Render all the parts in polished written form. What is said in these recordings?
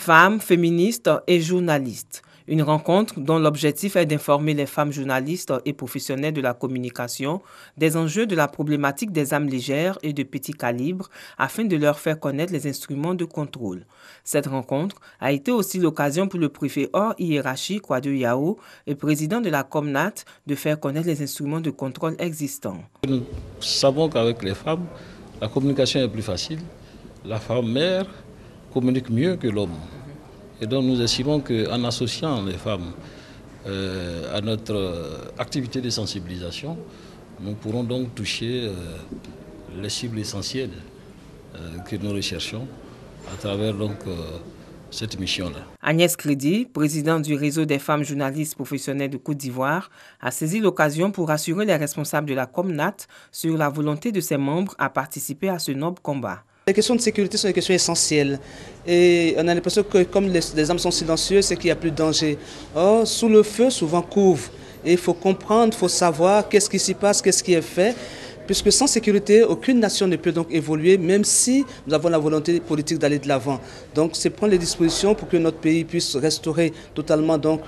Femmes, féministes et journalistes. Une rencontre dont l'objectif est d'informer les femmes journalistes et professionnels de la communication des enjeux de la problématique des armes légères et de petit calibre afin de leur faire connaître les instruments de contrôle. Cette rencontre a été aussi l'occasion pour le préfet hors hiérarchie Kwadwo Yao et président de la Comnat de faire connaître les instruments de contrôle existants. Nous savons qu'avec les femmes, la communication est plus facile. La femme mère communique mieux que l'homme. Et donc nous estimons qu'en associant les femmes à notre activité de sensibilisation, nous pourrons donc toucher les cibles essentielles que nous recherchons à travers donc cette mission-là. Agnès Crédit, présidente du réseau des femmes journalistes professionnelles de Côte d'Ivoire, a saisi l'occasion pour rassurer les responsables de la Comnat sur la volonté de ses membres à participer à ce noble combat. Les questions de sécurité sont des questions essentielles et on a l'impression que comme les armes sont silencieuses, c'est qu'il n'y a plus de danger. Or, sous le feu, souvent couvre. Et il faut comprendre, il faut savoir qu'est-ce qui s'y passe, qu'est-ce qui est fait. Puisque sans sécurité, aucune nation ne peut donc évoluer, même si nous avons la volonté politique d'aller de l'avant. Donc c'est prendre les dispositions pour que notre pays puisse restaurer totalement donc,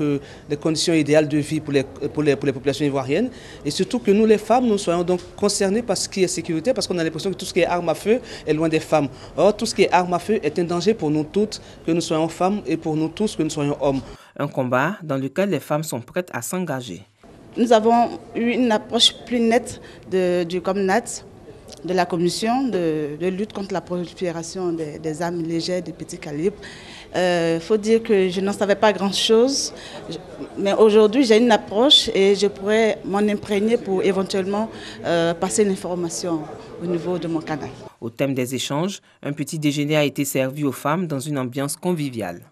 les conditions idéales de vie pour les populations ivoiriennes. Et surtout que nous, les femmes, nous soyons donc concernés par ce qui est sécurité, parce qu'on a l'impression que tout ce qui est arme à feu est loin des femmes. Or, tout ce qui est arme à feu est un danger pour nous toutes, que nous soyons femmes, et pour nous tous, que nous soyons hommes. Un combat dans lequel les femmes sont prêtes à s'engager. Nous avons eu une approche plus nette du Comnat, de la commission de lutte contre la prolifération des armes légères de petit calibre. Il faut dire que je n'en savais pas grand-chose, mais aujourd'hui j'ai une approche et je pourrais m'en imprégner pour éventuellement passer l'information au niveau de mon canal. Au thème des échanges, un petit déjeuner a été servi aux femmes dans une ambiance conviviale.